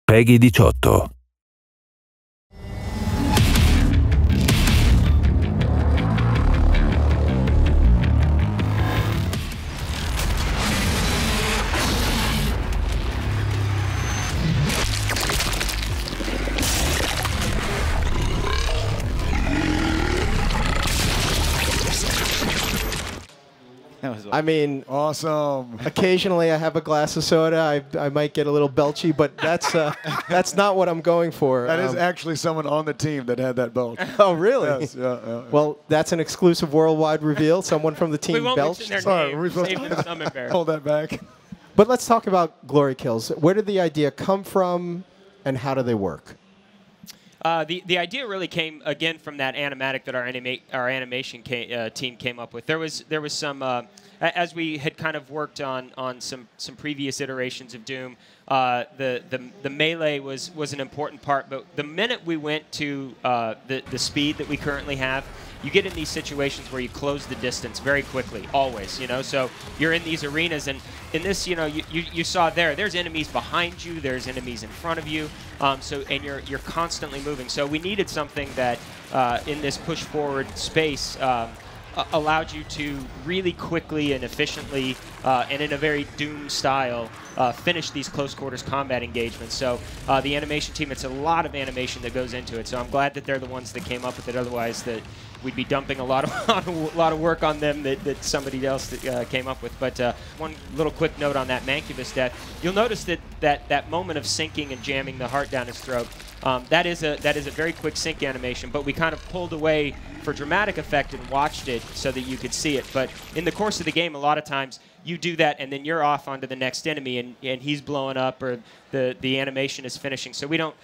Peggy 18. I mean, awesome. Occasionally, I have a glass of soda. I might get a little belchy, but that's not what I'm going for. That is actually someone on the team that had that belch. Oh, really? Yes. Yeah. Well, that's an exclusive worldwide reveal. Someone from the team we won't belched. mention their name. Sorry, Save them some embarrassment. hold that back. But let's talk about glory kills. Where did the idea come from, and how do they work? The idea really came again from that animatic that our animation team came up with. There was some as we had kind of worked on some previous iterations of Doom. The melee was an important part, but the minute we went to the speed that we currently have, you get in these situations where you close the distance very quickly, always, you know. So you're in these arenas, and in this, you know, you saw there's enemies behind you, there's enemies in front of you, and you're constantly moving. So we needed something that in this push forward space allowed you to really quickly and efficiently and in a very Doom style finish these close quarters combat engagements. So the animation team, it's a lot of animation that goes into it. So I'm glad that they're the ones that came up with it. Otherwise, we'd be dumping a lot of work on them that somebody else came up with. But one little quick note on that Mancubus death, you'll notice that moment of sinking and jamming the heart down his throat. That is a very quick sync animation, but we kind of pulled away for dramatic effect and watched it so that you could see it. But in the course of the game, a lot of times you do that and then you're off onto the next enemy and he's blowing up or the animation is finishing. So we don't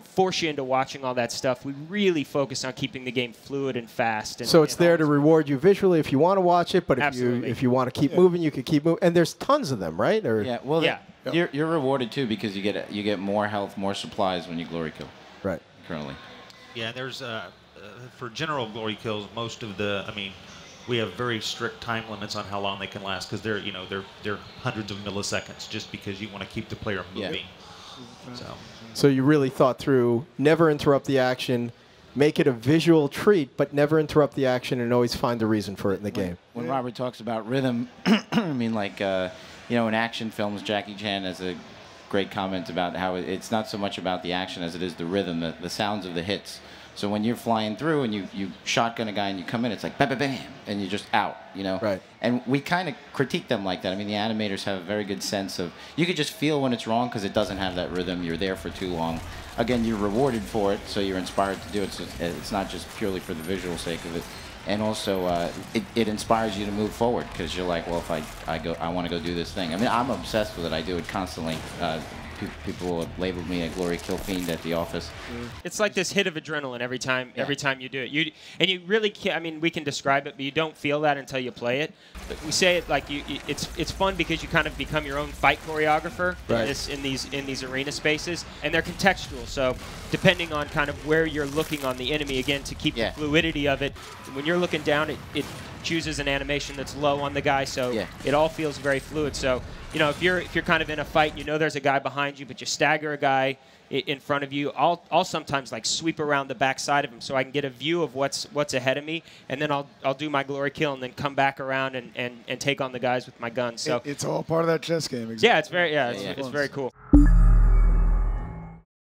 force you into watching all that stuff. We really focus on keeping the game fluid and fast. So it's there to reward you visually if you want to watch it, but if you want to keep moving, you can keep moving. And there's tons of them, right? Or yeah. Well, yeah. You're rewarded too because you get more health, more supplies when you glory kill. Right. Currently. Yeah. There's for general glory kills, most of we have very strict time limits on how long they can last because they're hundreds of milliseconds just because you want to keep the player moving. Yeah. So you really thought through, never interrupt the action, make it a visual treat, but never interrupt the action and always find a reason for it in the game. When Robert talks about rhythm, I mean, like, in action films, Jackie Chan has a great comment about how it's not so much about the action as it is the rhythm, the sounds of the hits. So when you're flying through and you shotgun a guy and you come in, it's like bam, bam, bam, and you're just out, you know? Right. And we kind of critique them like that. I mean, the animators have a very good sense of, you could just feel when it's wrong because it doesn't have that rhythm. You're there for too long. Again, you're rewarded for it, so you're inspired to do it. So it's not just purely for the visual sake of it. And also, it inspires you to move forward because you're like, well, if I want to go do this thing. I mean, I'm obsessed with it. I do it constantly. People have labeled me a glory kill fiend at the office. It's like this hit of adrenaline every time you do it. You really can't. I mean, we can describe it, but you don't feel that until you play it. But we say it like it's fun because you kind of become your own fight choreographer in these arena spaces, and they're contextual. So depending on kind of where you're looking on the enemy, again to keep the fluidity of it. When you're looking down, it chooses an animation that's low on the guy, so it all feels very fluid. So, you know, if you're kind of in a fight, you know there's a guy behind you, but you stagger a guy in front of you, I'll sometimes like sweep around the back side of him so I can get a view of what's ahead of me, and then I'll do my glory kill and then come back around and take on the guys with my gun. So it's all part of that chess game. Exactly. Yeah, it's very it's very cool.